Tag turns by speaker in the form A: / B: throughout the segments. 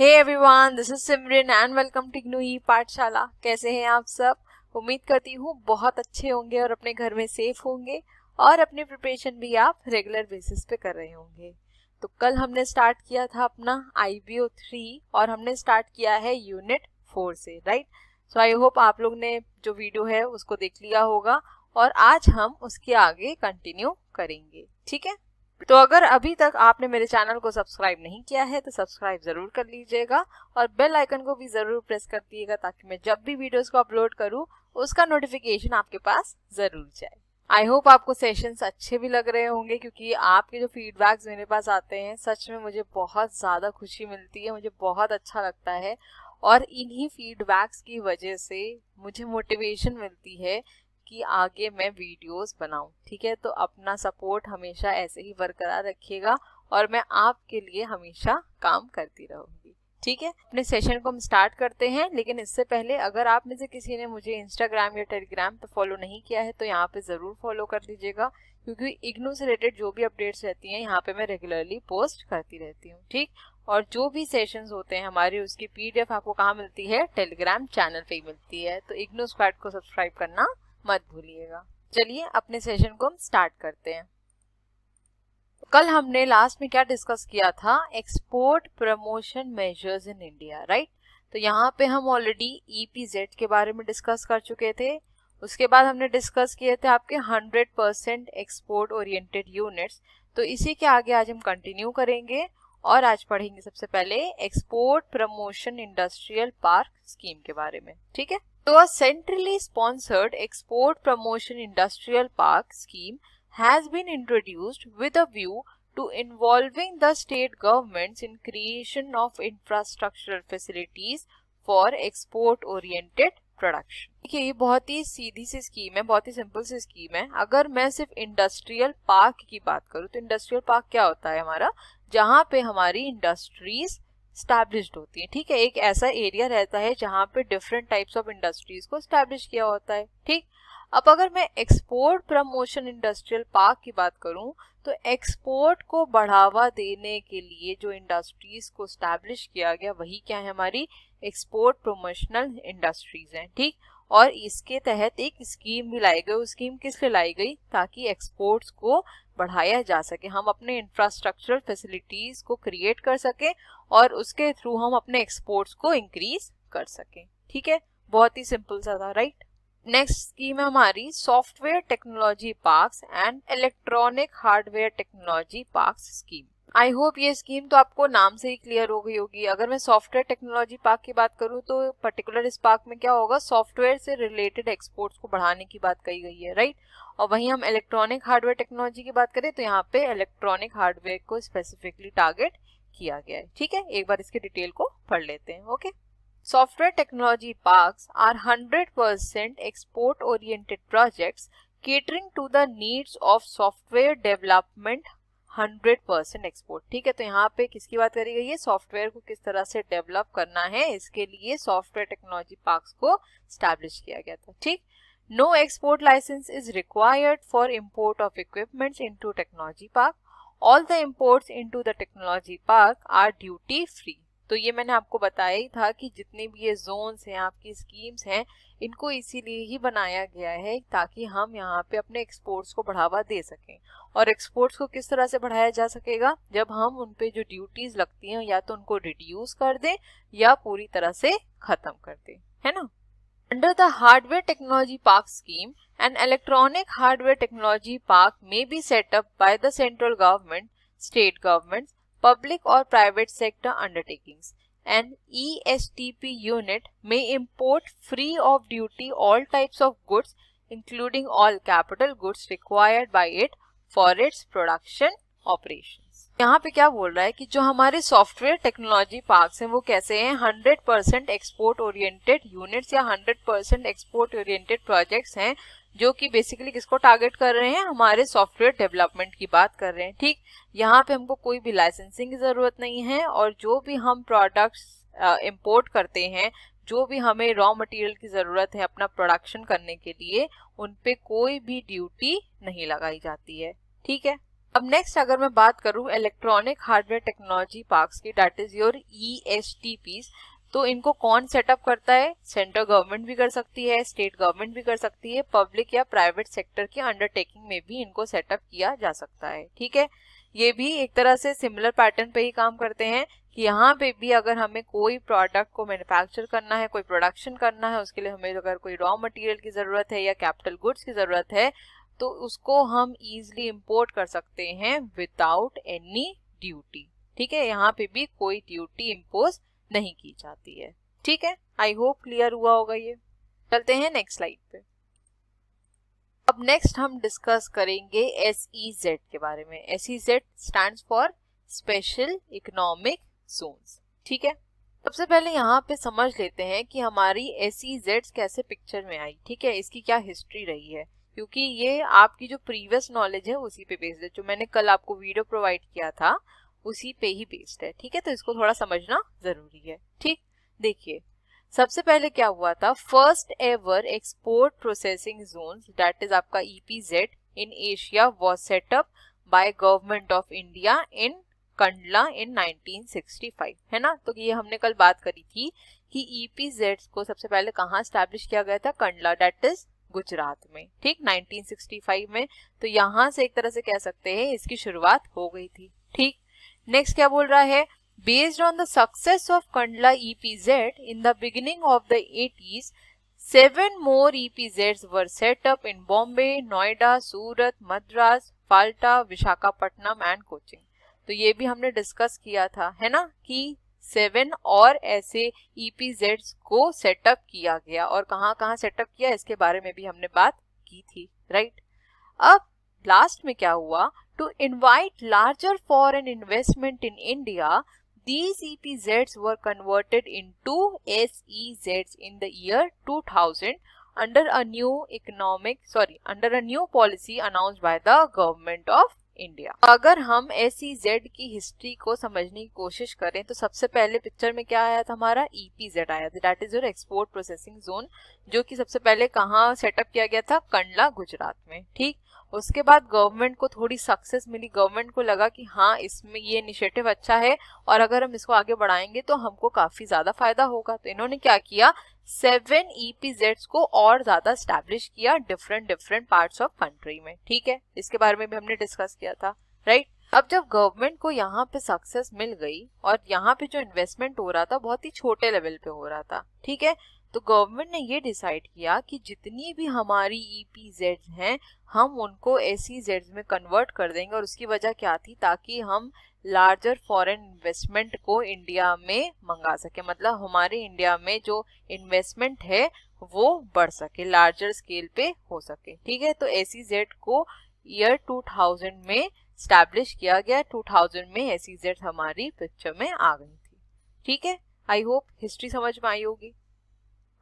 A: Hey everyone, this is Simran and welcome to IGNOU e Pathshala. कैसे हैं आप सब? उम्मीद करती हूँ बहुत अच्छे होंगे और अपने घर में सेफ होंगे और अपनी प्रिपरेशन भी आप रेगुलर बेसिस पे कर रहे होंगे। तो कल हमने स्टार्ट किया था अपना IBO 3 और हमने स्टार्ट किया है यूनिट 4 से, राइट। सो आई होप आप लोग ने जो वीडियो है उसको देख लिया होगा और आज हम उसके आगे कंटिन्यू करेंगे, ठीक है। तो अगर अभी तक आपने मेरे चैनल को सब्सक्राइब नहीं किया है तो सब्सक्राइब जरूर कर लीजिएगा और बेल आइकन को भी जरूर प्रेस कर दिएगा ताकि मैं जब भी वीडियोस को अपलोड करूं उसका नोटिफिकेशन आपके पास जरूर जाए। आई होप आपको सेशंस अच्छे भी लग रहे होंगे क्योंकि आपके जो फीडबैक्स मेरे पास आते हैं सच में मुझे बहुत ज़्यादा खुशी मिलती है, मुझे बहुत अच्छा लगता है और इन्हीं फीडबैक्स की वजह से मुझे मोटिवेशन मिलती है कि आगे मैं वीडियोस बनाऊं, ठीक है। तो अपना सपोर्ट हमेशा ऐसे ही बरकरार रखिएगा और मैं आपके लिए हमेशा काम करती रहूंगी, ठीक है। अपने सेशन को हम स्टार्ट करते हैं, लेकिन इससे पहले अगर आप में से किसी ने मुझे इंस्टाग्राम या टेलीग्राम पे फॉलो नहीं किया है तो यहाँ पे ज़रूर फॉलो कर लीजिएगा क्योंकि इग्नू से रिलेटेड जो भी अपडेट्स रहती हैं यहाँ पे मैं रेगुलरली पोस्ट करती रहती हूँ, ठीक। और जो भी सेशंस होते हैं हमारे उसकी PDF आपको कहाँ मिलती है? टेलीग्राम चैनल पे ही मिलती है। तो इग्नू स्क्वाड को सब्सक्राइब करना मत भूलिएगा। चलिए अपने सेशन को हम स्टार्ट करते हैं। कल हमने लास्ट में क्या डिस्कस किया था? Export promotion measures in India, right. तो यहाँ पे हम ऑलरेडी EPZ के बारे में डिस्कस कर चुके थे। उसके बाद हमने डिस्कस किए थे आपके 100% एक्सपोर्ट ओरिएंटेड यूनिट्स। तो इसी के आगे आज हम कंटिन्यू करेंगे और आज पढ़ेंगे सबसे पहले export promotion industrial park scheme के बारे में, ठीक है। So a centrally sponsored export promotion industrial park scheme has been introduced with a view to involving the state governments in creation of infrastructural facilities for export oriented production। देखिए ये बहुत ही सीधी सी scheme है, बहुत ही सिंपल सी scheme है। अगर मैं सिर्फ industrial park की बात करूँ तो इंडस्ट्रियल पार्क क्या होता है हमारा? जहाँ पे हमारी इंडस्ट्रीज स्टैब्लिश्ड होती है, ठीक है। एक ऐसा एरिया रहता है जहाँ पे डिफरेंट टाइप्स ऑफ इंडस्ट्रीज को स्टैब्लिश किया होता है, ठीक। अब अगर मैं एक्सपोर्ट प्रमोशन इंडस्ट्रियल पार्क की बात करूँ तो एक्सपोर्ट को बढ़ावा देने के लिए जो इंडस्ट्रीज को स्टैब्लिश किया गया वही क्या है? हमारी एक्सपोर्ट प्रमोशनल इंडस्ट्रीज हैं, ठीक। और इसके तहत एक स्कीम भी लाई गई। उस स्कीम किस लिए लाई गई? ताकि एक्सपोर्ट्स को बढ़ाया जा सके, हम अपने इंफ्रास्ट्रक्चरल फैसिलिटीज को क्रिएट कर सके और उसके थ्रू हम अपने एक्सपोर्ट्स को इंक्रीज कर सकें, ठीक है। बहुत ही सिंपल सा था, राइट। नेक्स्ट स्कीम है हमारी software technology parks and electronic hardware technology parks scheme. I hope ये स्कीम तो आपको नाम से ही क्लियर हो गई होगी। अगर मैं सॉफ्टवेयर टेक्नोलॉजी पार्क की बात करूं तो पर्टिकुलर इस पार्क में क्या होगा? सॉफ्टवेयर से रिलेटेड एक्सपोर्ट्स को बढ़ाने की बात कही गई है, राइट। और वहीं हम इलेक्ट्रॉनिक हार्डवेयर टेक्नोलॉजी की बात करें तो यहाँ पे इलेक्ट्रॉनिक हार्डवेयर को स्पेसिफिकली टारगेट किया गया है, ठीक है। एक बार इसके डिटेल को पढ़ लेते हैं, okay. Software technology parks are 100% export oriented projects catering to the needs of software development 100% export, ठीक है। तो यहाँ पे किसकी बात करी गई है? सॉफ्टवेयर को किस तरह से डेवलप करना है इसके लिए सॉफ्टवेयर टेक्नोलॉजी पार्क्स को स्टैब्लिश किया गया था, ठीक। No export licence is required for import of equipments into technology park. All the imports into the technology park are duty free. तो ये मैंने आपको बताया ही था कि जितने भी ये जोन्स हैं, आपकी स्कीम्स हैं, इनको इसीलिए ही बनाया गया है ताकि हम यहाँ पे अपने एक्सपोर्ट्स को बढ़ावा दे सकें। और एक्सपोर्ट्स को किस तरह से बढ़ाया जा सकेगा? जब हम उन पे जो ड्यूटीज लगती हैं या तो उनको रिड्यूस कर दें या पूरी तरह से खत्म कर दें, है ना। Under the hardware technology park scheme, an electronic hardware technology park may be set up by the central government, state governments, public or private sector undertakings. An ESTP unit may import free of duty all types of goods, including all capital goods required by it for its production operations. यहाँ पे क्या बोल रहा है कि जो हमारे software technology parks हैं वो कैसे हैं? 100% एक्सपोर्ट ओरिएंटेड यूनिट्स या 100% एक्सपोर्ट ओरिएंटेड प्रोजेक्ट्स हैं जो कि बेसिकली किसको टारगेट कर रहे हैं? हमारे सॉफ्टवेयर डेवलपमेंट की बात कर रहे हैं, ठीक। यहाँ पे हमको कोई भी लाइसेंसिंग की जरूरत नहीं है और जो भी हम प्रोडक्ट्स इंपोर्ट करते हैं, जो भी हमें रॉ मटेरियल की जरूरत है अपना प्रोडक्शन करने के लिए, उन पे कोई भी ड्यूटी नहीं लगाई जाती है, ठीक है। अब नेक्स्ट अगर मैं बात करूं इलेक्ट्रॉनिक हार्डवेयर टेक्नोलॉजी पार्क्स की, दैट इज योर EHTPs, तो इनको कौन सेटअप करता है? सेंट्रल गवर्नमेंट भी कर सकती है, स्टेट गवर्नमेंट भी कर सकती है, पब्लिक या प्राइवेट सेक्टर की अंडरटेकिंग में भी इनको सेटअप किया जा सकता है। ठीक है, ये भी एक तरह से सिमिलर पैटर्न पे ही काम करते हैं कि यहाँ पे भी अगर हमें कोई प्रोडक्ट को मैन्युफैक्चर करना है, कोई प्रोडक्शन करना है, उसके लिए हमें अगर कोई रॉ मटेरियल की जरूरत है या कैपिटल गुड्स की जरूरत है, तो उसको हम इजीली इंपोर्ट कर सकते हैं विदाउट एनी ड्यूटी। ठीक है, यहाँ पे भी कोई ड्यूटी इम्पोज नहीं की जाती है। ठीक है, आई होप क्लियर हुआ होगा ये। चलते हैं नेक्स्ट स्लाइड पे। अब नेक्स्ट हम डिस्कस करेंगे SEZ के बारे में। SEZ stands for special economic zones. ठीक है, सबसे पहले यहाँ पे समझ लेते हैं कि हमारी SEZ कैसे पिक्चर में आई। ठीक है, इसकी क्या हिस्ट्री रही है, क्योंकि ये आपकी जो प्रीवियस नॉलेज है उसी पे बेस्ड है, जो मैंने कल आपको वीडियो प्रोवाइड किया था उसी पे ही बेस्ड है। ठीक है, तो इसको थोड़ा समझना जरूरी है। ठीक, देखिए सबसे पहले क्या हुआ था, first ever export processing zones that is आपका EPZ in Asia was set up by government of India in Kandla in 1965, है ना। तो ये हमने कल बात करी थी कि EPZ को सबसे पहले कहाँ स्टैब्लिश किया गया था? कंडला, दैट इज गुजरात में। ठीक, 1965 में। तो यहाँ से एक तरह से कह सकते हैं इसकी शुरुआत हो गई थी। ठीक, नेक्स्ट क्या बोल रहा है, based on the success of Kandla EPZ in the beginning of the 80s, 7 more EPZs were set up in Bombay, Noida, Surat, Madras, Falta, Visakhapatnam and Cochin. तो ये भी हमने डिस्कस किया था, है ना, कि 7 और ऐसे EPZs को सेटअप किया गया, और कहाँ कहाँ सेटअप किया इसके बारे में भी हमने बात की थी, राइट। अब लास्ट में क्या हुआ, to invite larger foreign investment in India, these EPZs were converted into SEZs in the year 2000 under a new policy announced by the government of India. अगर हम SEZ की हिस्ट्री को समझने की कोशिश करें तो सबसे पहले पिक्चर में क्या आया था, हमारा EPZ आया था, that is your export processing zone, जो कि सबसे पहले कहाँ सेटअप किया गया था? कंडला, गुजरात में। ठीक, उसके बाद गवर्नमेंट को थोड़ी सक्सेस मिली, गवर्नमेंट को लगा कि हाँ इसमें ये इनिशिएटिव अच्छा है और अगर हम इसको आगे बढ़ाएंगे तो हमको काफी ज्यादा फायदा होगा। तो इन्होंने क्या किया, 7 EPZs को और ज्यादा स्टैब्लिश किया डिफरेंट पार्ट्स ऑफ कंट्री में। ठीक है, इसके बारे में भी हमने डिस्कस किया था, राइट। अब जब गवर्नमेंट को यहाँ पे सक्सेस मिल गई और यहाँ पे जो इन्वेस्टमेंट हो रहा था बहुत ही छोटे लेवल पे हो रहा था, ठीक है, तो गवर्नमेंट ने ये डिसाइड किया कि जितनी भी हमारी EPZs हैं हम उनको SEZs में कन्वर्ट कर देंगे। और उसकी वजह क्या थी, ताकि हम लार्जर फॉरेन इन्वेस्टमेंट को इंडिया में मंगा सके, मतलब हमारे इंडिया में जो इन्वेस्टमेंट है वो बढ़ सके, लार्जर स्केल पे हो सके। ठीक है, तो SEZ को ईयर 2000 में स्टैब्लिश किया गया, 2000 में SEZ हमारी पिक्चर में आ गई थी। ठीक है, आई होप हिस्ट्री समझ में आई होगी।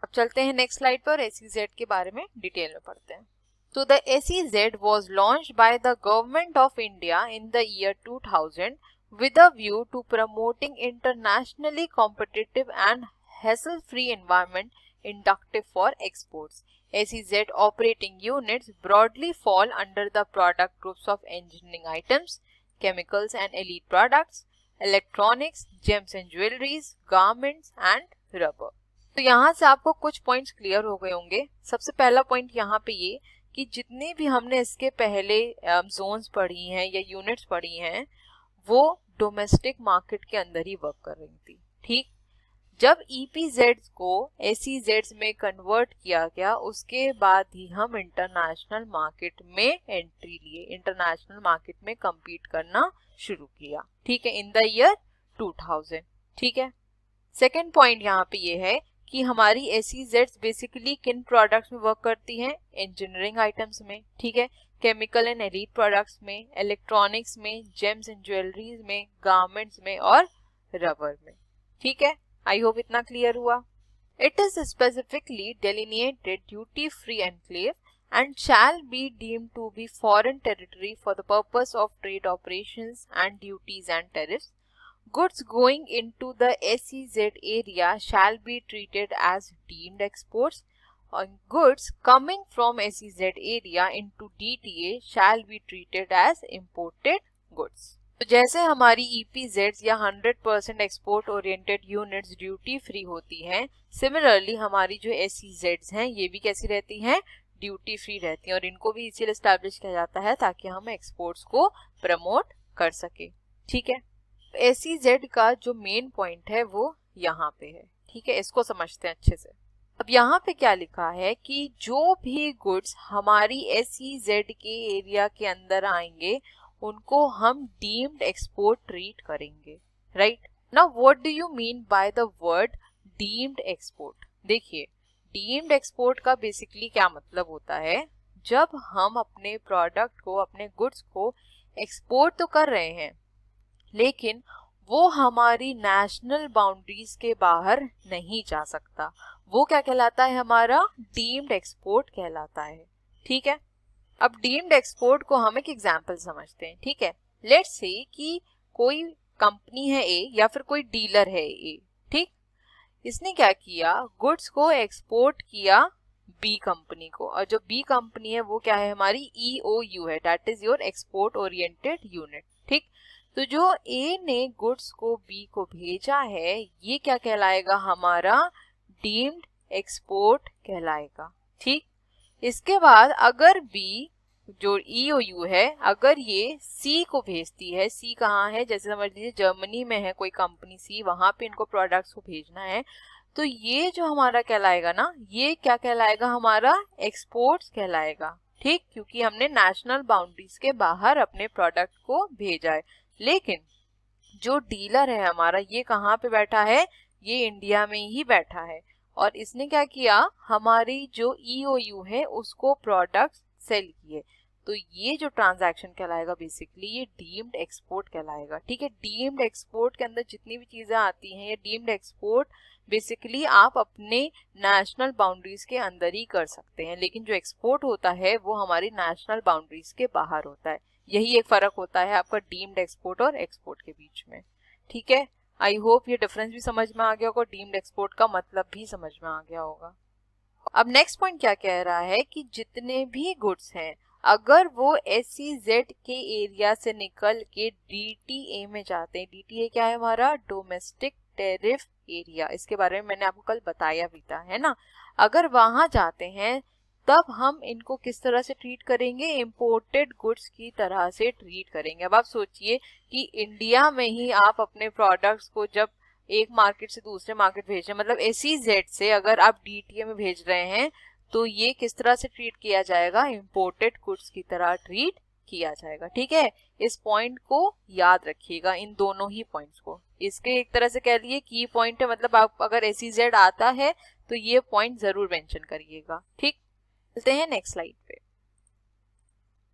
A: अब चलते हैं नेक्स्ट स्लाइड पर, SEZ के बारे में डिटेल में पढ़ते हैं। So the SEZ was launched by the government of India in the year 2000 with a view to promoting internationally competitive and hassle-free environment inductive for exports. SEZ operating units broadly fall under the product groups of engineering items, chemicals and elite products, electronics, gems and jewelries, garments and rubber. तो यहाँ से आपको कुछ points clear हो गए होंगे। सबसे पहला पॉइंट यहाँ पे ये कि जितने भी हमने इसके पहले जोन्स पढ़ी हैं या यूनिट्स पढ़ी हैं वो डोमेस्टिक मार्केट के अंदर ही वर्क कर रही थी। ठीक, जब EPZs को SEZs में कन्वर्ट किया गया उसके बाद ही हम इंटरनेशनल मार्केट में एंट्री लिए, इंटरनेशनल मार्केट में कम्पीट करना शुरू किया। ठीक है, इन द ईयर 2000। ठीक है, सेकेंड पॉइंट यहाँ पे ये है कि हमारी SEZs बेसिकली किन प्रोडक्ट्स में वर्क करती हैं, इंजीनियरिंग आइटम्स में, ठीक है, केमिकल एंड एलीट प्रोडक्ट्स में, इलेक्ट्रॉनिक्स में, जेम्स एंड ज्वेलरीज में, गारमेंट्स में और रबर में। ठीक है, आई होप इतना क्लियर हुआ। It is specifically delineated duty free enclave and shall be deemed to be foreign territory for the purpose of trade operations and duties and tariffs. Goods going into the SEZ area shall be treated as deemed exports. goods coming from SEZ area into DTA shall be treated as imported goods. तो जैसे हमारी EPZs या 100% export oriented units duty free होती हैं, similarly हमारी जो SEZs हैं ये भी कैसी रहती हैं, ड्यूटी फ्री रहती हैं, और इनको भी इसीलिए एस्टैब्लिश किया जाता है ताकि हम एक्सपोर्ट्स को प्रमोट कर सके। ठीक है, SEZ का जो मेन पॉइंट है वो यहाँ पे है। ठीक है, इसको समझते हैं अच्छे से। अब यहाँ पे क्या लिखा है कि जो भी गुड्स हमारी SEZ के एरिया के अंदर आएंगे उनको हम डीम्ड एक्सपोर्ट ट्रीट करेंगे। Right, now what do you mean by the word deemed export? देखिए, डीम्ड एक्सपोर्ट का बेसिकली क्या मतलब होता है, जब हम अपने प्रोडक्ट को, अपने गुड्स को एक्सपोर्ट तो कर रहे हैं लेकिन वो हमारी नेशनल बाउंड्रीज के बाहर नहीं जा सकता, वो क्या कहलाता है, हमारा डीम्ड एक्सपोर्ट कहलाता है। ठीक है, अब डीम्ड एक्सपोर्ट को हम एक एग्जांपल समझते हैं। ठीक है, लेट्स से कि कोई कंपनी है ए या फिर कोई डीलर है ए, ठीक, इसने क्या किया, गुड्स को एक्सपोर्ट किया बी कंपनी को, और जो बी कंपनी है वो क्या है, हमारी EOU है, that is your export oriented unit. ठीक, तो जो ए ने गुड्स को बी को भेजा है ये क्या कहलाएगा, हमारा डीम्ड एक्सपोर्ट कहलाएगा। ठीक, इसके बाद अगर बी जो EOU है अगर ये सी को भेजती है, सी कहाँ है, जैसे समझ लीजिए जर्मनी में है कोई कंपनी सी, वहां पे इनको प्रोडक्ट्स को भेजना है, तो ये जो हमारा कहलाएगा ना, ये क्या कहलाएगा, हमारा एक्सपोर्ट्स कहलाएगा। ठीक, क्योंकि हमने नेशनल बाउंड्रीज के बाहर अपने प्रोडक्ट को भेजा है। लेकिन जो डीलर है हमारा, ये कहाँ पे बैठा है, ये इंडिया में ही बैठा है, और इसने क्या किया, हमारी जो EOU है उसको प्रोडक्ट सेल किए, तो ये जो ट्रांजैक्शन कहलाएगा बेसिकली ये डीम्ड एक्सपोर्ट कहलाएगा। ठीक है, डीम्ड एक्सपोर्ट के अंदर जितनी भी चीजें आती हैं, ये डीम्ड एक्सपोर्ट बेसिकली आप अपने नेशनल बाउंड्रीज के अंदर ही कर सकते हैं, लेकिन जो एक्सपोर्ट होता है वो हमारी नेशनल बाउंड्रीज के बाहर होता है। यही एक फर्क होता है आपका डीम्ड एक्सपोर्ट और एक्सपोर्ट के बीच में। ठीक है, आई होप ये डिफरेंस भी समझ में आ गया होगा, डीम्ड एक्सपोर्ट का मतलब भी समझ में आ गया होगा। अब नेक्स्ट पॉइंट क्या कह रहा है कि जितने भी गुड्स हैं अगर वो SEZ के एरिया से निकल के DTA में जाते हैं, DTA क्या है, हमारा डोमेस्टिक टेरिफ एरिया, इसके बारे में मैंने आपको कल बताया भी था, है ना, अगर वहां जाते हैं तब हम इनको किस तरह से ट्रीट करेंगे, इंपोर्टेड गुड्स की तरह से ट्रीट करेंगे। अब आप सोचिए कि इंडिया में ही आप अपने प्रोडक्ट्स को जब एक मार्केट से दूसरे मार्केट भेज रहे हैं, मतलब SEZ से अगर आप DTA में भेज रहे हैं तो ये किस तरह से ट्रीट किया जाएगा, इंपोर्टेड गुड्स की तरह ट्रीट किया जाएगा। ठीक है, इस पॉइंट को याद रखिएगा, इन दोनों ही पॉइंट्स को, इसके एक तरह से कह लिए की पॉइंट है, मतलब आप अगर SEZ आता है तो ये पॉइंट जरूर मेंशन करिएगा। ठीक, चलते हैं नेक्स्ट स्लाइड पे।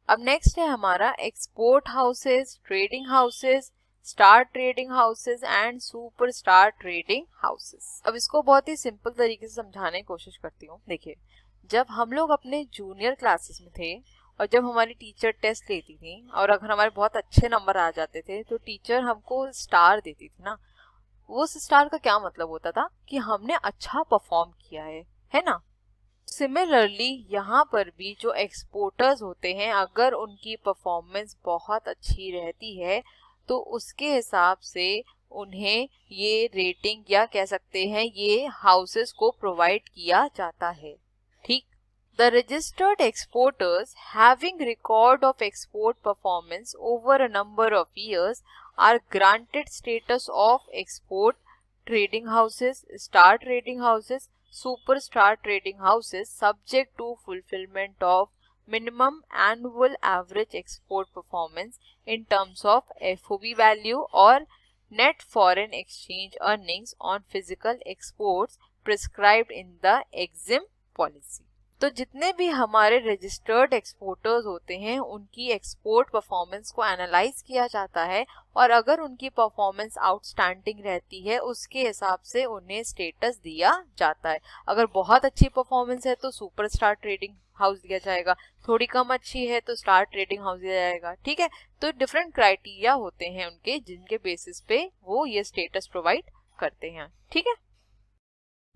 A: अब नेक्स्ट है हमारा export houses, trading houses, star trading houses and super star trading houses. अब इसको बहुत ही सिंपल तरीके से समझाने की कोशिश करती हूँ। देखिए, जब हम लोग अपने जूनियर क्लासेस में थे और जब हमारी टीचर टेस्ट लेती थी और अगर हमारे बहुत अच्छे नंबर आ जाते थे तो टीचर हमको स्टार देती थी ना, वो स्टार का क्या मतलब होता था कि हमने अच्छा परफॉर्म किया है ना। सिमिलरली यहाँ पर भी जो एक्सपोर्टर्स होते हैं अगर उनकी परफॉर्मेंस बहुत अच्छी रहती है तो उसके हिसाब से उन्हें ये रेटिंग या कह सकते हैं ये हाउसेस को प्रोवाइड किया जाता है। ठीक, the registered exporters having record of export performance over a number of years are granted status of export trading houses, star trading houses, super star trading houses subject to fulfillment of minimum annual average export performance in terms of FOB value or net foreign exchange earnings on physical exports prescribed in the EXIM policy। तो जितने भी हमारे registered exporters होते हैं उनकी export performance को analyse किया जाता है और अगर उनकी परफॉर्मेंस आउटस्टैंडिंग रहती है उसके हिसाब से उन्हें स्टेटस दिया जाता है। अगर बहुत अच्छी परफॉर्मेंस है तो सुपर स्टार ट्रेडिंग हाउस दिया जाएगा, थोड़ी कम अच्छी है तो स्टार ट्रेडिंग हाउस दिया जाएगा। ठीक है, तो डिफरेंट क्राइटेरिया होते हैं उनके जिनके बेसिस पे वो ये स्टेटस प्रोवाइड करते हैं। ठीक है,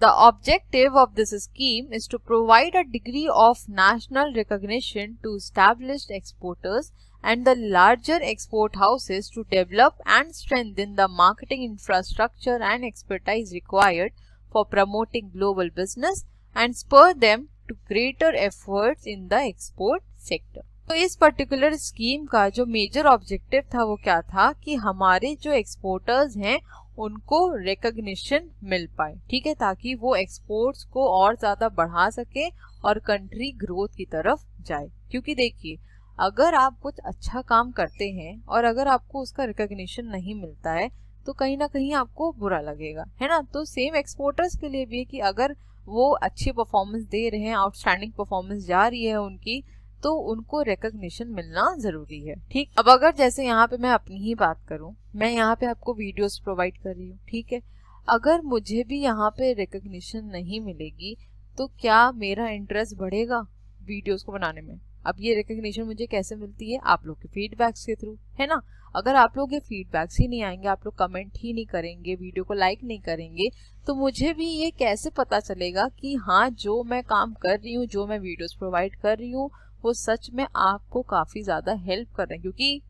A: The objective of this scheme is to provide a degree of national recognition to established exporters and the larger export houses to develop and strengthen the marketing infrastructure and expertise required for promoting global business and spur them to greater efforts in the export sector. तो इस particular scheme का जो major objective था वो क्या था कि हमारे जो एक्सपोर्टर्स हैं उनको रिकग्निशन मिल पाए, ठीक है, ताकि वो एक्सपोर्ट्स को और ज़्यादा बढ़ा सके और कंट्री ग्रोथ की तरफ जाए। क्योंकि देखिए, अगर आप कुछ अच्छा काम करते हैं और अगर आपको उसका रिकग्निशन नहीं मिलता है तो कहीं ना कहीं आपको बुरा लगेगा, है ना। तो सेम एक्सपोर्टर्स के लिए भी है कि अगर वो अच्छी परफॉर्मेंस दे रहे हैं, आउटस्टैंडिंग परफॉर्मेंस जा रही है उनकी, तो उनको रिकग्निशन मिलना जरूरी है, ठीक। अब अगर जैसे यहाँ पे मैं अपनी ही बात करूँ, मैं यहाँ पे आपको वीडियोस प्रोवाइड कर रही हूँ, ठीक है। अगर मुझे भी यहाँ पे रिकग्निशन नहीं मिलेगी तो क्या मेरा इंटरेस्ट बढ़ेगा वीडियोस को बनाने में? अब ये रिकग्निशन मुझे कैसे मिलती है? आप लोग के फीडबैक्स के थ्रू, है ना। अगर आप लोग के फीडबैक्स ही नहीं आएंगे, आप लोग कमेंट ही नहीं करेंगे, वीडियो को लाइक नहीं करेंगे, तो मुझे भी ये कैसे पता चलेगा कि हाँ, जो मैं काम कर रही हूँ, जो मैं वीडियोस प्रोवाइड कर रही हूँ, वो सच में आपको काफ़ी ज़्यादा हेल्प कर रहे हैं। क्योंकि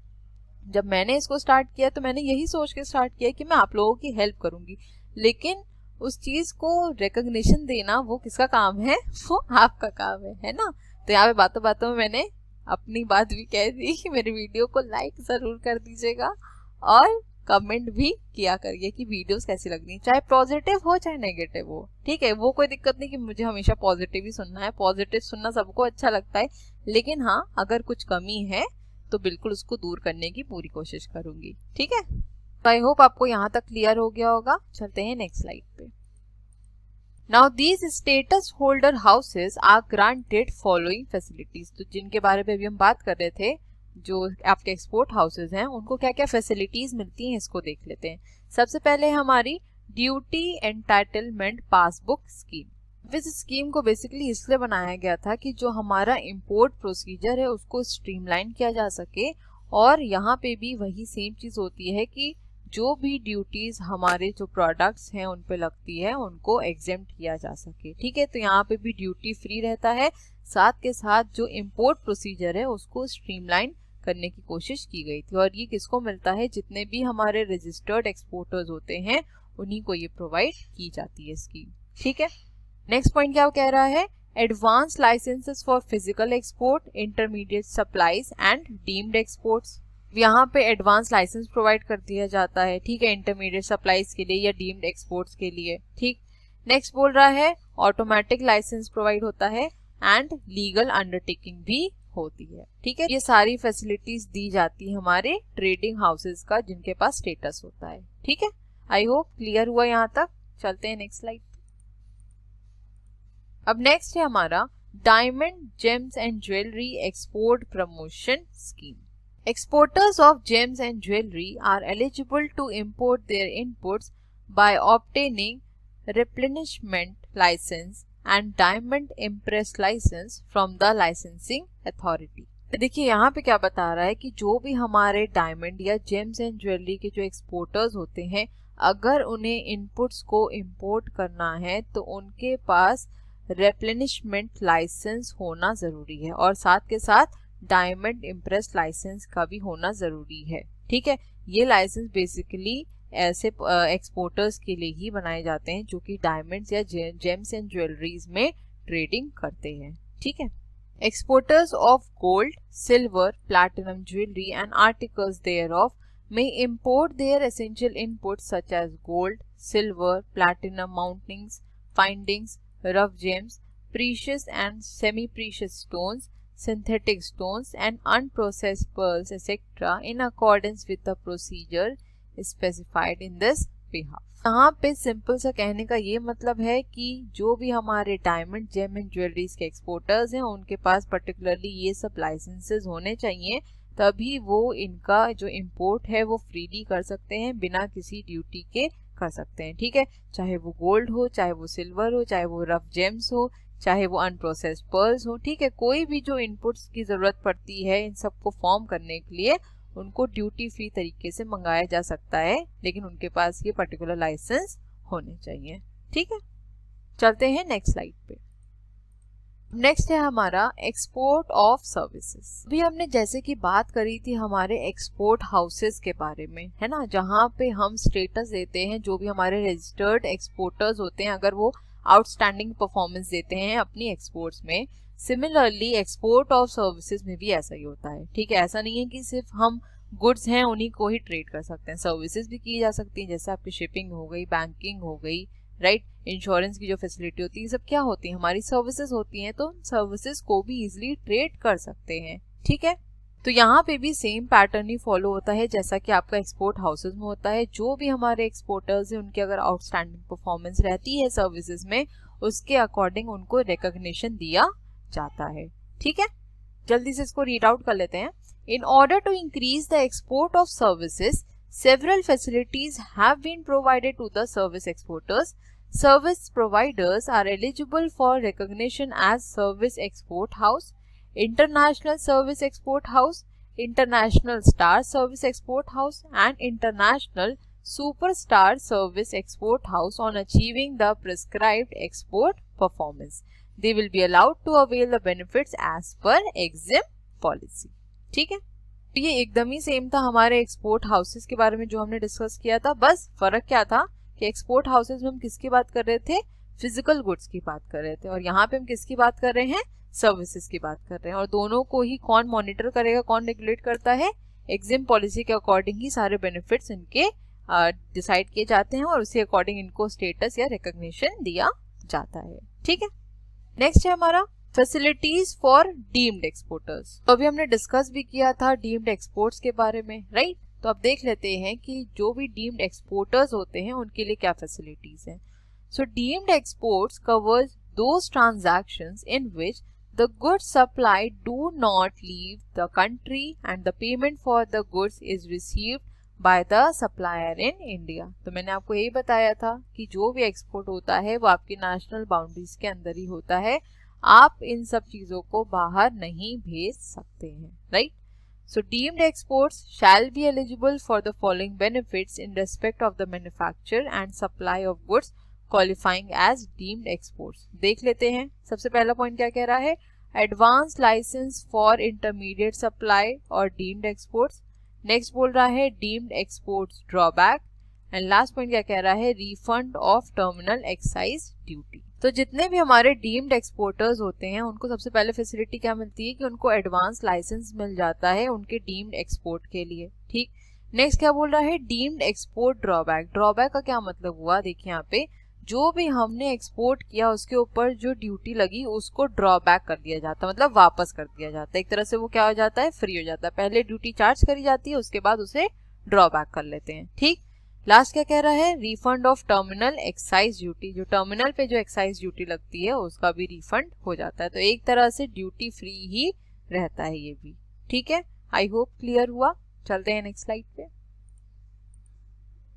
A: जब मैंने इसको स्टार्ट किया तो मैंने यही सोच के स्टार्ट किया कि मैं आप लोगों की हेल्प करूँगी, लेकिन उस चीज़ को रिकग्निशन देना वो किसका काम है? वो आपका काम है ना। तो यहाँ पे बातों बातों में मैंने अपनी बात भी कह दी कि मेरी वीडियो को लाइक ज़रूर कर दीजिएगा और कमेंट भी किया करिए कि वीडियोस कैसी लग रही, चाहे पॉजिटिव हो चाहे नेगेटिव हो, ठीक है। वो कोई दिक्कत नहीं कि मुझे हमेशा पॉजिटिव ही सुनना है, पॉजिटिव सुनना सबको अच्छा लगता है, लेकिन हाँ, अगर कुछ कमी है तो बिल्कुल उसको दूर करने की पूरी कोशिश करूंगी, ठीक है। तो आई होप आपको यहाँ तक क्लियर हो गया होगा। चलते हैं नेक्स्ट स्लाइड पे। Now these status holder houses are granted following facilities. तो जिनके बारे में अभी हम बात कर रहे थे, जो आपके एक्सपोर्ट हाउसेज हैं, उनको क्या क्या फैसिलिटीज मिलती हैं इसको देख लेते हैं। सबसे पहले हमारी ड्यूटी एंटाइटलमेंट पासबुक स्कीम। इस स्कीम को बेसिकली इसलिए बनाया गया था कि जो हमारा इंपोर्ट प्रोसीजर है उसको स्ट्रीमलाइन किया जा सके, और यहाँ पे भी वही सेम चीज होती है कि जो भी ड्यूटीज हमारे जो प्रोडक्ट्स हैं उन पे लगती है उनको एग्जेम्प्ट किया जा सके, ठीक है। तो यहाँ पे भी ड्यूटी फ्री रहता है, साथ के साथ जो इंपोर्ट प्रोसीजर है उसको स्ट्रीमलाइन करने की कोशिश की गई थी। और ये किसको मिलता है? जितने भी हमारे रजिस्टर्ड एक्सपोर्टर्स होते हैं उन्हीं को ये प्रोवाइड की जाती है स्कीम, ठीक है। नेक्स्ट पॉइंट क्या कह रहा है? Advance licences for physical export, intermediate supplies and deemed exports. यहाँ पे एडवांस लाइसेंस प्रोवाइड कर दिया जाता है, ठीक है, इंटरमीडिएट सप्लाईज के लिए या डीम्ड एक्सपोर्ट्स के लिए, ठीक। नेक्स्ट बोल रहा है ऑटोमेटिक लाइसेंस प्रोवाइड होता है एंड लीगल अंडरटेकिंग भी होती है, ठीक है। ये सारी फैसिलिटीज दी जाती है हमारे ट्रेडिंग हाउसेज का जिनके पास स्टेटस होता है, ठीक है। आई होप क्लियर हुआ यहाँ तक। चलते हैं नेक्स्ट स्लाइड। अब नेक्स्ट है हमारा diamond James and jewellery export promotion scheme. Exporters of gems and jewelry are eligible to import their inputs by obtaining replenishment license and diamond impress license from the licensing authority। देखिए यहाँ पे क्या बता रहा है कि जो भी हमारे डायमंड या जेम्स एंड ज्वेलरी के जो एक्सपोर्टर्स होते हैं, अगर उन्हें इनपुट्स को इंपोर्ट करना है तो उनके पास रेप्लेनिशमेंट लाइसेंस होना जरूरी है, और साथ के साथ डायमंड इम्प्रेस लाइसेंस का भी होना जरूरी है, ठीक है। ये लाइसेंस बेसिकली ऐसे एक्सपोर्टर्स के लिए ही बनाए जाते हैं जो कि डायमंड्स या जेम्स एंड ज्वेलरीज में ट्रेडिंग करते हैं, ठीक है। Exporters of gold, silver, platinum jewellery and articles thereof may import their essential inputs such as gold, silver, platinum mountings, findings, rough gems, precious and semi-precious stones, synthetic stones and unprocessed pearls etc. in accordance with the procedure specified in this behalf। यहाँ पे simple सा कहने का ये मतलब है कि जो भी हमारे डायमंड, जेम एंड ज्वेलरीज के एक्सपोर्टर्स हैं उनके पास पर्टिकुलरली ये सब लाइसेंसेस होने चाहिए, तभी वो इनका जो इंपोर्ट है वो फ्रीली कर सकते हैं, बिना किसी ड्यूटी के कर सकते हैं, ठीक है। चाहे वो गोल्ड हो, चाहे वो सिल्वर हो, चाहे वो रफ जेम्स हो, चाहे वो अनप्रोसेस्ड पर्ल्स हो, ठीक है। कोई भी जो इनपुट्स की जरूरत पड़ती है इन सबको फॉर्म करने के लिए उनको ड्यूटी फ्री तरीके से मंगाया जा सकता है, लेकिन उनके पास ये पर्टिकुलर लाइसेंस होने चाहिए, ठीक है। चलते हैं नेक्स्ट स्लाइड पे। नेक्स्ट है हमारा एक्सपोर्ट ऑफ सर्विसेज। अभी हमने जैसे कि बात करी थी हमारे एक्सपोर्ट हाउसेस के बारे में, है ना, जहाँ पे हम स्टेटस देते हैं जो भी हमारे रजिस्टर्ड एक्सपोर्टर्स होते हैं, अगर वो आउटस्टैंडिंग परफॉर्मेंस देते हैं अपनी एक्सपोर्ट्स में। सिमिलरली एक्सपोर्ट ऑफ सर्विसेज में भी ऐसा ही होता है, ठीक है। ऐसा नहीं है कि सिर्फ हम गुड्स हैं उन्हीं को ही ट्रेड कर सकते हैं, सर्विसेज भी की जा सकती हैं, जैसे आपकी शिपिंग हो गई, बैंकिंग हो गई, राइट, इंश्योरेंस की जो फैसिलिटी होती है, सब क्या होती है, हमारी सर्विसेज होती हैं। तो सर्विसेज को भी इजीली ट्रेड कर सकते हैं, ठीक है। तो यहाँ पे भी सेम पैटर्न ही फॉलो होता है जैसा कि आपका एक्सपोर्ट हाउसेज में होता है। जो भी हमारे एक्सपोर्टर्स हैं उनकी अगर आउटस्टैंडिंग परफॉर्मेंस रहती है सर्विसेज में, उसके अकॉर्डिंग उनको रिकॉग्निशन दिया जाता है, ठीक है। जल्दी से इसको रीड आउट कर लेते हैं। In order to increase the export of services, several facilities have been provided to the service exporters. Service providers are eligible for recognition as Service Export House, International Service Export House, International Star Service Export House, and International Superstar Service Export House on achieving the prescribed export performance. They will be allowed to avail the benefits as per EXIM policy. ठीक है, ये एकदम ही same था हमारे export houses के बारे में जो हमने डिस्कस किया था। बस फर्क क्या था कि एक्सपोर्ट हाउसेस में हम किसकी बात कर रहे थे, फिजिकल गुड्स की बात कर रहे थे, और यहाँ पे हम किसकी बात कर रहे हैं, सर्विसेज की बात कर रहे हैं। और दोनों को ही कौन मॉनिटर करेगा, कौन रेगुलेट करता है, एग्जिम पॉलिसी के अकॉर्डिंग ही सारे बेनिफिट्स इनके डिसाइड किए जाते हैं और उसी अकॉर्डिंग इनको स्टेटस या रिकॉग्निशन दिया जाता है, ठीक है। नेक्स्ट है हमारा फैसिलिटीज फॉर डीम्ड एक्सपोर्टर्स। तो अभी हमने डिस्कस भी किया था डीम्ड एक्सपोर्ट्स के बारे में, राइट। तो अब देख लेते हैं कि जो भी डीम्ड एक्सपोर्टर्स होते हैं उनके लिए क्या फैसिलिटीज हैं। So deemed exports covers those transactions in which the goods supplied do not leave the country and the payment for the goods is received by the supplier in India. तो मैंने आपको यही बताया था कि जो भी एक्सपोर्ट होता है वो आपकी नेशनल बाउंड्रीज के अंदर ही होता है, आप इन सब चीजों को बाहर नहीं भेज सकते हैं, right. So deemed exports shall be eligible for the following benefits in respect of the manufacture and supply of goods qualifying as deemed exports. देख लेते हैं, सबसे पहला पॉइंट क्या कह रहा है, advance licence for intermediate supply और डीम्ड एक्सपोर्ट्स। नेक्स्ट बोल रहा है deemed exports drawback, and last point क्या कह रहा है, refund of terminal excise duty. तो जितने भी हमारे डीम्ड एक्सपोर्टर्स होते हैं उनको सबसे पहले फैसिलिटी क्या मिलती है कि उनको एडवांस लाइसेंस मिल जाता है उनके डीम्ड एक्सपोर्ट के लिए, ठीक। नेक्स्ट क्या बोल रहा है, डीम्ड एक्सपोर्ट ड्रॉबैक। ड्रॉबैक का क्या मतलब हुआ, देखिए यहाँ पे जो भी हमने एक्सपोर्ट किया उसके ऊपर जो ड्यूटी लगी उसको ड्रॉबैक कर दिया जाता है, मतलब वापस कर दिया जाता है। एक तरह से वो क्या हो जाता है, फ्री हो जाता है। पहले ड्यूटी चार्ज करी जाती है, उसके बाद उसे ड्रॉबैक कर लेते हैं, ठीक। लास्ट क्या कह रहा है, refund of terminal excise duty. जो टर्मिनल पे जो एक्साइज ड्यूटी लगती है उसका भी रिफंड हो जाता है। तो एक तरह से ड्यूटी फ्री ही रहता है ये भी, ठीक है। आई होप क्लियर हुआ। चलते हैं नेक्स्ट स्लाइड पे।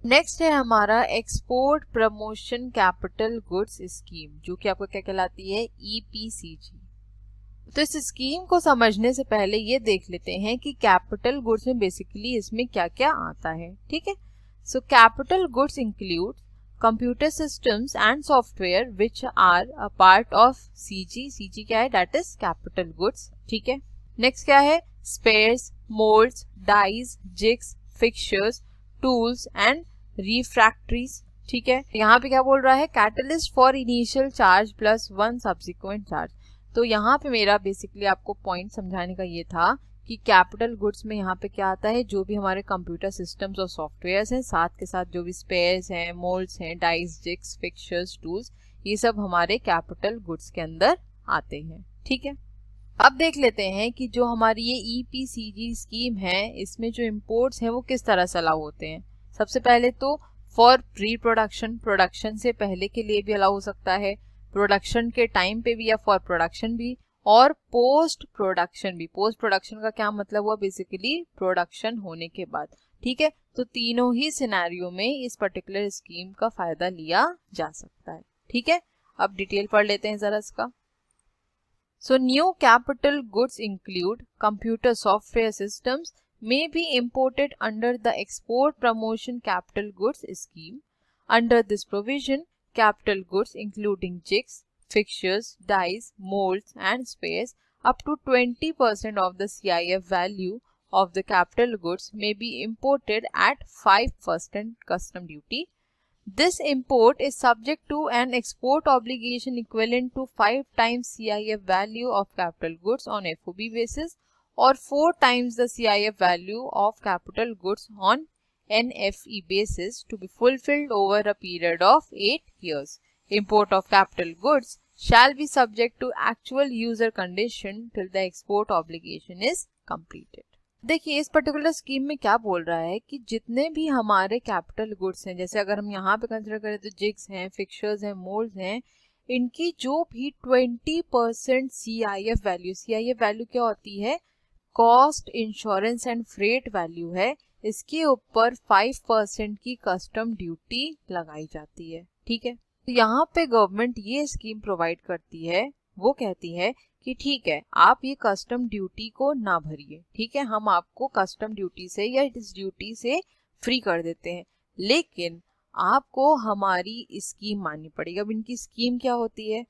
A: नेक्स्ट है हमारा export promotion capital goods scheme, जो कि आपको क्या कहलाती है, EPCG। तो इस स्कीम को समझने से पहले ये देख लेते हैं कि कैपिटल गुड्स में बेसिकली इसमें क्या क्या आता है, ठीक है। So capital goods include computer systems and software which are a part of CG. CG क्या है, that is capital goods, ठीक है। Next क्या है, spares, molds, dies, jigs, fixtures, tools and refractories, ठीक है। यहाँ पे क्या बोल रहा है, catalyst for initial charge plus one subsequent charge। तो यहाँ पे मेरा बेसिकली आपको पॉइंट समझाने का ये था कि कैपिटल गुड्स में यहाँ पे क्या आता है, जो भी हमारे कंप्यूटर सिस्टम्स और सॉफ्टवेयर्स हैं, साथ के साथ जो भी स्पेयर्स हैं, मोल्ड्स हैं, डाइस, जिग्स, फिक्चर्स, टूल्स, ये सब हमारे कैपिटल गुड्स के अंदर आते हैं, ठीक है। अब देख लेते हैं कि जो हमारी ये EPCG स्कीम है इसमें जो इम्पोर्ट्स हैं वो किस तरह से अलाउ होते हैं। सबसे पहले तो फॉर प्री प्रोडक्शन, प्रोडक्शन से पहले के लिए भी अलाउ हो सकता है, प्रोडक्शन के टाइम पे भी या फॉर प्रोडक्शन भी, और पोस्ट प्रोडक्शन भी। पोस्ट प्रोडक्शन का क्या मतलब हुआ, बेसिकली प्रोडक्शन होने के बाद, ठीक है। तो तीनों ही सिनेरियो में इस पर्टिकुलर स्कीम का फायदा लिया जा सकता है, ठीक है। अब डिटेल पढ़ लेते हैं जरा इसका। So new capital goods include computer software systems may be imported under the export promotion capital goods scheme. Under this provision, capital goods including jigs, fixtures, dies, molds and spares up to 20% of the CIF value of the capital goods may be imported at 5% custom duty. This import is subject to an export obligation equivalent to 5 times CIF value of capital goods on FOB basis or 4 times the CIF value of capital goods on NFE basis to be fulfilled over a period of 8 years. Import of capital goods shall be subject to actual user condition till the export obligation is completed. देखिए इस particular scheme में क्या बोल रहा है कि जितने भी हमारे कैपिटल गुड्स हैं, जैसे अगर हम यहाँ पे कंसिडर करें तो जिग्स हैं, फिक्चर्स हैं, मोल्ड्स हैं, इनकी जो भी 20% CIF वैल्यू क्या होती है, cost, insurance and freight value है, इसके ऊपर 5% की कस्टम ड्यूटी लगाई जाती है। ठीक है, तो यहाँ पे गवर्नमेंट ये स्कीम प्रोवाइड करती है, वो कहती है कि ठीक है आप ये कस्टम ड्यूटी को ना भरिए, ठीक है, हम आपको कस्टम ड्यूटी से या इस ड्यूटी से फ्री कर देते हैं, लेकिन आपको हमारी स्कीम माननी पड़ेगी। अब इनकी स्कीम क्या होती है,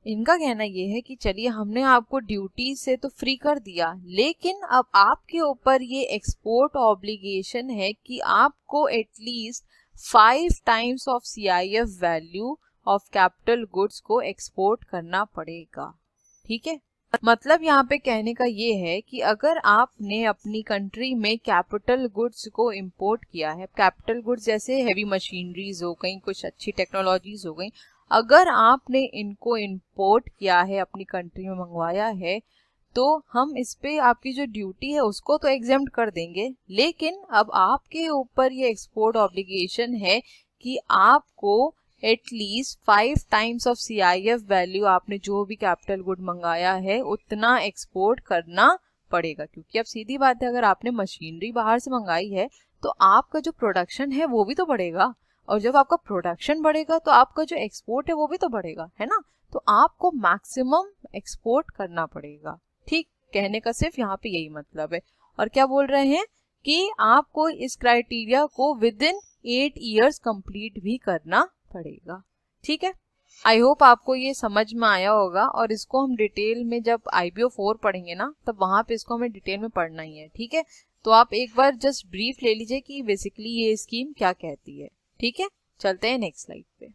A: इनका कहना ये है कि चलिए हमने आपको ड्यूटी से तो फ्री कर दिया, लेकिन अब आपके ऊपर ये एक्सपोर्ट ऑब्लिगेशन है कि आपको at least 5 times of CIF value of capital goods को एक्सपोर्ट करना पड़ेगा। ठीक है, मतलब यहाँ पे कहने का ये है कि अगर आपने अपनी कंट्री में कैपिटल गुड्स को इंपोर्ट किया है, कैपिटल गुड्स जैसे हैवी मशीनरीज हो गई, कुछ अच्छी टेक्नोलॉजीज हो गई, अगर आपने इनको इंपोर्ट किया है, अपनी कंट्री में मंगवाया है, तो हम इस पे आपकी जो ड्यूटी है उसको तो एग्जेम्प्ट कर देंगे, लेकिन अब आपके ऊपर ये एक्सपोर्ट ऑब्लिगेशन है कि आपको at least 5 times of CIF value आपने जो भी कैपिटल गुड मंगाया है उतना एक्सपोर्ट करना पड़ेगा। क्योंकि अब सीधी बात है, अगर आपने मशीनरी बाहर से मंगाई है तो आपका जो प्रोडक्शन है वो भी तो बढ़ेगा, और जब आपका प्रोडक्शन बढ़ेगा तो आपका जो एक्सपोर्ट है वो भी तो बढ़ेगा, है ना, तो आपको मैक्सिमम एक्सपोर्ट करना पड़ेगा। ठीक, कहने का सिर्फ यहाँ पे यही मतलब है। और क्या बोल रहे हैं कि आपको इस क्राइटेरिया को विद इन 8 ईयर्स कंप्लीट भी करना पड़ेगा। ठीक है, आई होप आपको ये समझ में आया होगा, और इसको हम डिटेल में जब IBO 4 पढ़ेंगे ना, तब वहां पे इसको हमें डिटेल में पढ़ना ही है। ठीक है, तो आप एक बार जस्ट ब्रीफ ले लीजिए कि बेसिकली ये स्कीम क्या कहती है। ठीक है, चलते हैं नेक्स्ट स्लाइड पे।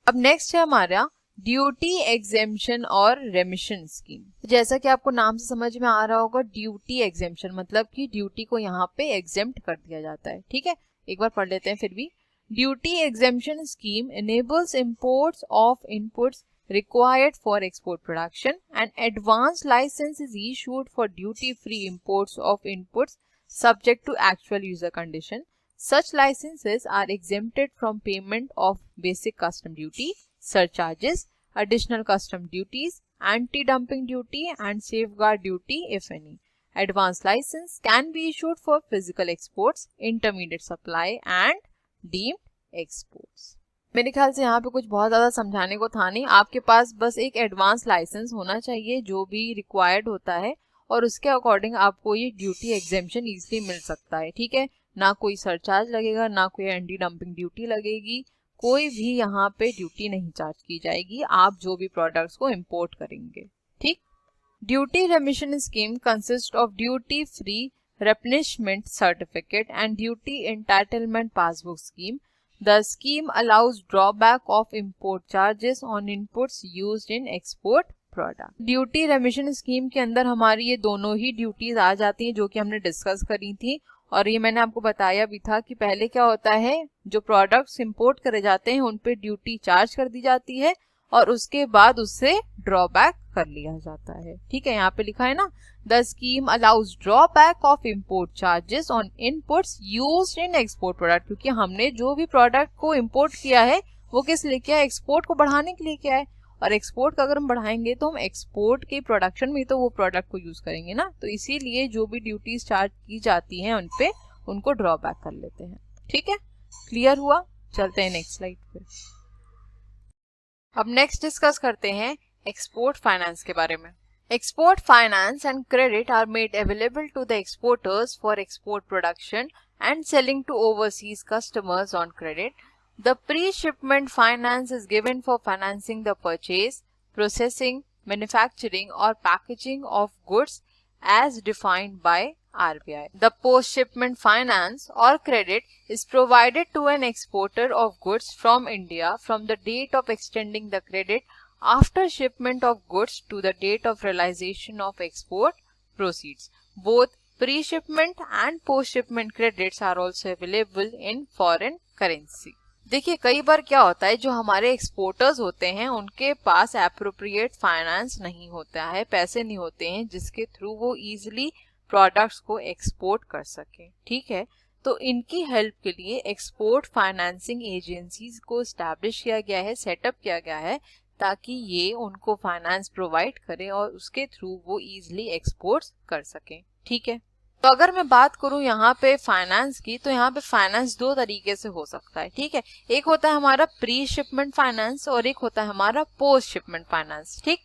A: अब नेक्स्ट है हमारा ड्यूटी एग्जेम्पशन और रेमिशन स्कीम। जैसा कि आपको नाम से समझ में आ रहा होगा, ड्यूटी एग्जेम्पशन मतलब कि ड्यूटी को यहाँ पे एग्जेम्प्ट कर दिया जाता है। ठीक है, एक बार पढ़ लेते हैं फिर भी। Duty exemption scheme enables imports of inputs required for export production, and advance license is issued for duty-free imports of inputs subject to actual user condition. Such licenses are exempted from payment of basic custom duty, surcharges, additional custom duties, anti-dumping duty, and safeguard duty if any. Advance license can be issued for physical exports, intermediate supply, and deemed exports. मेरे ख्याल से यहाँ पे कुछ बहुत ज़्यादा समझाने को था नहीं, आपके पास बस एक एडवांस लाइसेंस होना चाहिए जो भी रिक्वायर्ड होता है, और उसके अकॉर्डिंग आपको ये ड्यूटी एग्जेम्पशन इजीली मिल सकता है। ठीक है, ना कोई सरचार्ज लगेगा, ना कोई एंटी डंपिंग ड्यूटी लगेगी, कोई भी यहाँ पे ड्यूटी नहीं चार्ज की जाएगी आप जो भी प्रोडक्ट्स को इम्पोर्ट करेंगे। ठीक, duty रेमिशन scheme consist of duty free replenishment certificate and duty entitlement passbook scheme. The scheme allows drawback of import charges on inputs used in export product. Duty रेमिशन scheme के अंदर हमारी ये दोनों ही ड्यूटीज आ जाती हैं जो कि हमने डिस्कस करी थी, और ये मैंने आपको बताया भी था कि पहले क्या होता है, जो प्रोडक्ट्स इंपोर्ट करे जाते हैं उन पे ड्यूटी चार्ज कर दी जाती है और उसके बाद उससे ड्रॉबैक कर लिया जाता है। ठीक है, यहाँ पे लिखा है ना, the scheme allows drawback of import charges on inputs used in export product. क्योंकि हमने जो भी प्रोडक्ट को इंपोर्ट किया है वो किस लिए किया है, एक्सपोर्ट को बढ़ाने के लिए किया है, और एक्सपोर्ट का अगर हम बढ़ाएंगे तो हम एक्सपोर्ट के प्रोडक्शन में तो वो प्रोडक्ट को यूज करेंगे ना, तो इसीलिए जो भी ड्यूटीज चार्ज की जाती हैं उन पे उनको ड्रॉबैक कर लेते हैं। ठीक है, क्लियर हुआ, चलते हैं नेक्स्ट स्लाइड पे। अब नेक्स्ट डिस्कस करते हैं एक्सपोर्ट फाइनेंस के बारे में। Export finance and credit are made available to the exporters for export production and selling to overseas customers on credit. The pre-shipment finance is given for financing the purchase, processing, manufacturing or packaging of goods as defined by RBI. The post-shipment finance or credit is provided to an exporter of goods from India from the date of extending the credit after shipment of goods to the date of realization of export proceeds. Both pre-shipment and post-shipment credits are also available in foreign currency. देखिए कई बार क्या होता है, जो हमारे exporters होते हैं उनके पास एप्रोप्रिएट फाइनेंस नहीं होता है, पैसे नहीं होते हैं जिसके थ्रू वो इजीली प्रोडक्ट्स को एक्सपोर्ट कर सके। ठीक है, तो इनकी हेल्प के लिए एक्सपोर्ट फाइनेंसिंग एजेंसीज को एस्टैब्लिश किया गया है, सेटअप किया गया है, ताकि ये उनको फाइनेंस प्रोवाइड करें और उसके थ्रू वो इजीली एक्सपोर्ट कर सकें। ठीक है, तो अगर मैं बात करूं यहाँ पे फाइनेंस की, तो यहाँ पे फाइनेंस दो तरीके से हो सकता है। ठीक है, एक होता है हमारा प्री शिपमेंट फाइनेंस और एक होता है हमारा पोस्ट शिपमेंट फाइनेंस। ठीक,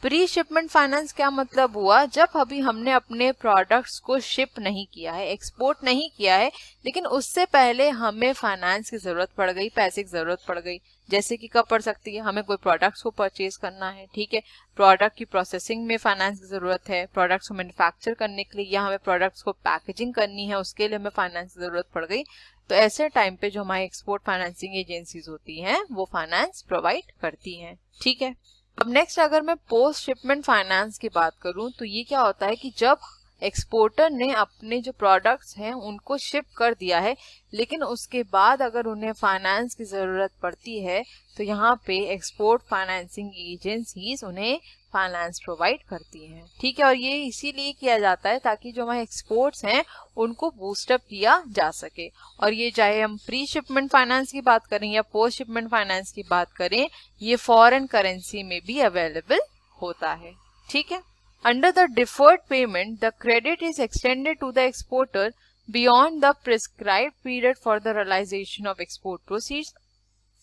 A: प्री शिपमेंट फाइनेंस क्या मतलब हुआ, जब अभी हमने अपने प्रोडक्ट्स को शिप नहीं किया है, एक्सपोर्ट नहीं किया है, लेकिन उससे पहले हमें फाइनेंस की जरूरत पड़ गई, पैसे की जरूरत पड़ गई। जैसे कि कब पड़ सकती है, हमें कोई प्रोडक्ट्स को परचेज करना है। ठीक है, प्रोडक्ट की प्रोसेसिंग में फाइनेंस की जरूरत है, प्रोडक्ट्स को मैन्युफैक्चर करने के लिए या हमें प्रोडक्ट्स को पैकेजिंग करनी है, उसके लिए हमें फाइनेंस की जरूरत पड़ गई। तो ऐसे टाइम पे जो हमारी एक्सपोर्ट फाइनेंसिंग एजेंसीज होती हैं वो फाइनेंस प्रोवाइड करती हैं। ठीक है, अब नेक्स्ट अगर मैं पोस्ट शिपमेंट फाइनेंस की बात करूं, तो ये क्या होता है कि जब एक्सपोर्टर ने अपने जो प्रोडक्ट्स हैं उनको शिप कर दिया है, लेकिन उसके बाद अगर उन्हें फाइनेंस की ज़रूरत पड़ती है, तो यहाँ पे एक्सपोर्ट फाइनेंसिंग एजेंसीज उन्हें फाइनेंस प्रोवाइड करती हैं। ठीक है, और ये इसीलिए किया जाता है ताकि जो हमारे एक्सपोर्ट्स हैं उनको बूस्टअप किया जा सके। और ये चाहे हम प्री शिपमेंट फाइनेंस की बात करें या पोस्ट शिपमेंट फाइनेंस की बात करें, ये फॉरेन करेंसी में भी अवेलेबल होता है। ठीक है, under the deferred payment, the credit is extended to the exporter beyond the prescribed period for the realization of export proceeds.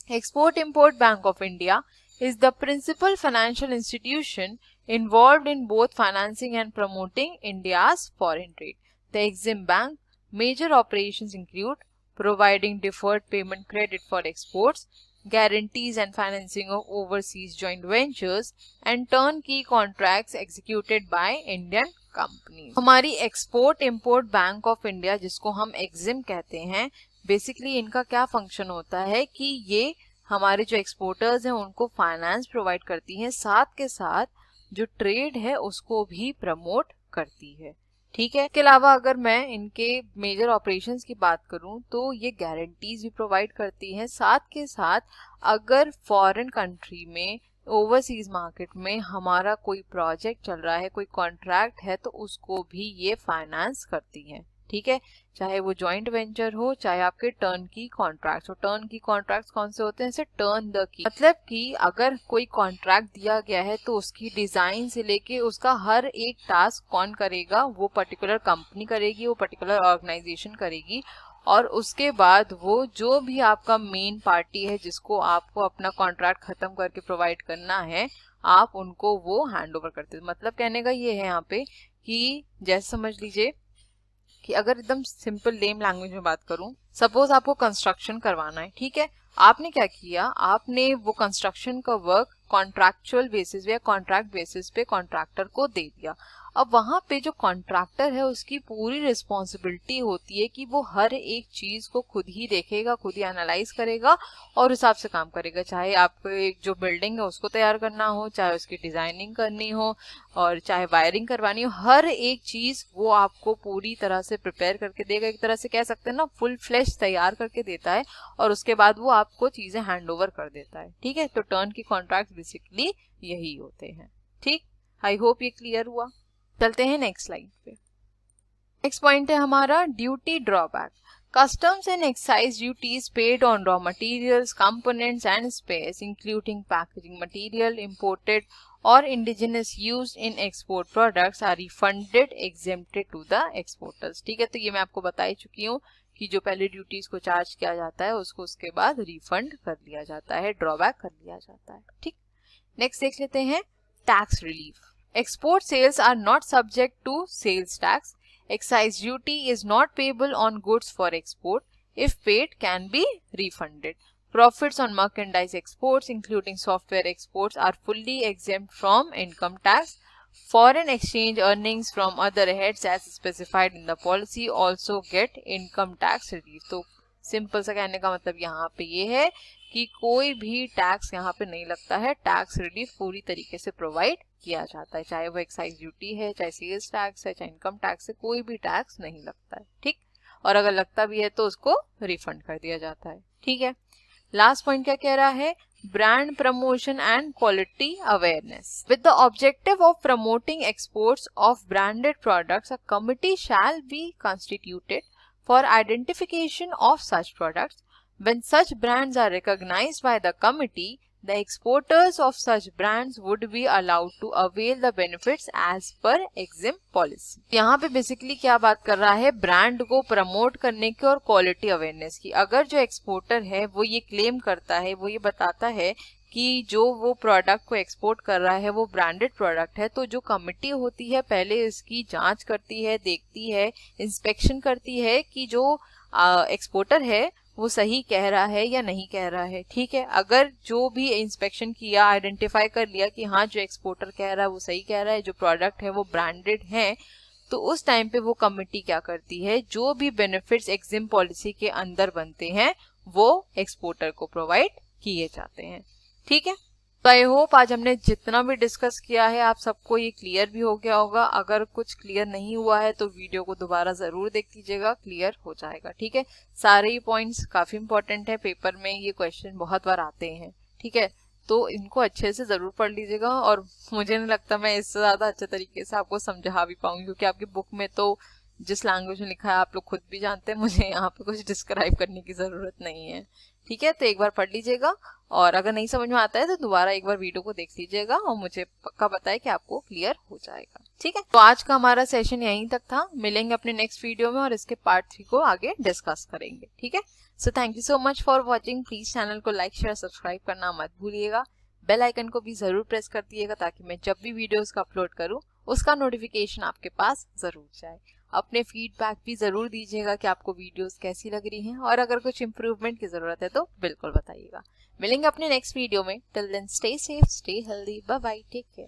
A: Export-Import Bank of India is the principal financial institution involved in both financing and promoting India's foreign trade. The Exim Bank major operations include providing deferred payment credit for exports, guarantees and financing of overseas joint ventures and turnkey contracts executed by Indian companies. हमारी export import bank of India, जिसको हम एक्जिम कहते हैं, basically इनका क्या function होता है कि ये हमारे जो एक्सपोर्टर्स हैं उनको फाइनेंस प्रोवाइड करती हैं, साथ के साथ जो ट्रेड है उसको भी प्रमोट करती है। ठीक है, इसके अलावा अगर मैं इनके मेजर ऑपरेशंस की बात करूं तो ये गारंटीज भी प्रोवाइड करती हैं, साथ के साथ अगर फॉरेन कंट्री में ओवरसीज मार्केट में हमारा कोई प्रोजेक्ट चल रहा है, कोई कॉन्ट्रैक्ट है, तो उसको भी ये फाइनेंस करती हैं। ठीक है, चाहे वो जॉइंट वेंचर हो, चाहे आपके टर्न की कॉन्ट्रैक्ट्स हो। टर्न की कॉन्ट्रैक्ट्स कौन से होते हैं, जैसे टर्न द की, मतलब कि अगर कोई कॉन्ट्रैक्ट दिया गया है तो उसकी डिजाइन से लेके उसका हर एक टास्क कौन करेगा, वो पर्टिकुलर कंपनी करेगी, वो पर्टिकुलर ऑर्गेनाइजेशन करेगी, और उसके बाद वो जो भी आपका मेन पार्टी है जिसको आपको अपना कॉन्ट्रैक्ट खत्म करके प्रोवाइड करना है, आप उनको वो हैंड ओवर करते हैं। मतलब कहने का ये है यहाँ पे कि जैसे समझ लीजिए कि अगर एकदम सिंपल लेम लैंग्वेज में बात करूं, सपोज आपको कंस्ट्रक्शन करवाना है। ठीक है, आपने क्या किया, आपने वो कंस्ट्रक्शन का वर्क कॉन्ट्रैक्चुअल बेसिस या कॉन्ट्रैक्ट बेसिस पे कॉन्ट्रैक्टर को दे दिया। अब वहां पे जो कॉन्ट्रैक्टर है उसकी पूरी रिस्पॉन्सिबिलिटी होती है कि वो हर एक चीज को खुद ही देखेगा, खुद ही एनालाइज करेगा और हिसाब से काम करेगा। चाहे आपको एक जो बिल्डिंग है उसको तैयार करना हो, चाहे उसकी डिजाइनिंग करनी हो और चाहे वायरिंग करवानी हो, हर एक चीज वो आपको पूरी तरह से प्रिपेयर करके देगा। एक तरह से कह सकते हैं ना, फुल फ्लैश तैयार करके देता है और उसके बाद वो आपको चीजें हैंड ओवर कर देता है। ठीक है, तो टर्न की कॉन्ट्रैक्ट बेसिकली यही होते हैं। ठीक, आई होप ये क्लियर हुआ। चलते हैं नेक्स्ट स्लाइड पे। नेक्स्ट पॉइंट है हमारा duty drawback. Customs and excise duties paid on raw materials, components and spares, including packaging material imported or indigenous used in export products, are refunded, exempted to the exporters. ठीक है, तो ये मैं आपको बता ही चुकी हूँ कि जो पहले ड्यूटीज को चार्ज किया जाता है उसको उसके बाद रिफंड कर लिया जाता है, ड्रॉबैक कर लिया जाता है। ठीक, नेक्स्ट देख लेते हैं tax relief. Export sales are not subject to sales tax. Excise duty is not payable on goods for export. If paid, can be refunded. Profits on merchandise exports, including software exports, are fully exempt from income tax. Foreign exchange earnings from other heads as specified in the policy also get income tax relief. तो simple सा कहने का मतलब यहाँ पे ये है कि कोई भी टैक्स यहाँ पे नहीं लगता है, टैक्स रिलीफ पूरी तरीके से प्रोवाइड किया जाता है, चाहे वो एक्साइज ड्यूटी है, चाहे सेल्स टैक्स है, चाहे इनकम टैक्स है, कोई भी टैक्स नहीं लगता है, ठीक। और अगर लगता भी है तो उसको रिफंड कर दिया जाता है, ठीक है। लास्ट पॉइंट क्या कह रहा है, brand promotion and quality awareness. With the objective of promoting exports of branded products, a committee shall be constituted for identification of such products. When such brands are recognized by the committee, the exporters of such brands would be allowed to avail the benefits as per EXIM policy. यहाँ पे basically क्या बात कर रहा है, brand को promote करने की और क्वालिटी अवेयरनेस की। अगर जो एक्सपोर्टर है वो ये क्लेम करता है, वो ये बताता है कि जो वो प्रोडक्ट को एक्सपोर्ट कर रहा है वो ब्रांडेड प्रोडक्ट है, तो जो कमिटी होती है पहले इसकी जांच करती है, देखती है, इंस्पेक्शन करती है कि जो एक्सपोर्टर है वो सही कह रहा है या नहीं कह रहा है, ठीक है। अगर जो भी इंस्पेक्शन किया, आइडेंटिफाई कर लिया कि हाँ जो एक्सपोर्टर कह रहा है वो सही कह रहा है, जो प्रोडक्ट है वो ब्रांडेड है, तो उस टाइम पे वो कमिटी क्या करती है, जो भी बेनिफिट्स एक्जिम पॉलिसी के अंदर बनते हैं वो एक्सपोर्टर को प्रोवाइड किए जाते हैं, ठीक है। तो आई होप आज हमने जितना भी डिस्कस किया है आप सबको ये क्लियर भी हो गया होगा। अगर कुछ क्लियर नहीं हुआ है तो वीडियो को दोबारा जरूर देख लीजिएगा, क्लियर हो जाएगा, ठीक है। सारे ही पॉइंट्स काफी इंपॉर्टेंट है, पेपर में ये क्वेश्चन बहुत बार आते हैं, ठीक है। तो इनको अच्छे से जरूर पढ़ लीजिएगा, और मुझे नहीं लगता मैं इससे ज्यादा अच्छे तरीके से आपको समझा भी पाऊंगी, क्योंकि आपकी बुक में तो जिस लैंग्वेज में लिखा है आप लोग खुद भी जानते हैं, मुझे यहाँ पे कुछ डिस्क्राइब करने की जरूरत नहीं है, ठीक है। तो एक बार पढ़ लीजिएगा, और अगर नहीं समझ में आता है तो दोबारा एक बार वीडियो को देख लीजिएगा और मुझे पक्का बताए कि आपको क्लियर हो जाएगा, ठीक है। तो आज का हमारा सेशन यहीं तक था, मिलेंगे अपने नेक्स्ट वीडियो में और इसके पार्ट 3 को आगे डिस्कस करेंगे, ठीक है। So thank you so much for watching. Please channel को लाइक शेयर सब्सक्राइब करना मत भूलिएगा, बेल आइकन को भी जरूर प्रेस कर दिएगा ताकि मैं जब भी वीडियोस का अपलोड करूं उसका नोटिफिकेशन आपके पास जरूर जाए। अपने फीडबैक भी जरूर दीजिएगा कि आपको वीडियोस कैसी लग रही हैं, और अगर कुछ इम्प्रूवमेंट की जरूरत है तो बिल्कुल बताइएगा। मिलेंगे अपने नेक्स्ट वीडियो में, till then stay safe, stay healthy, bye bye, take care.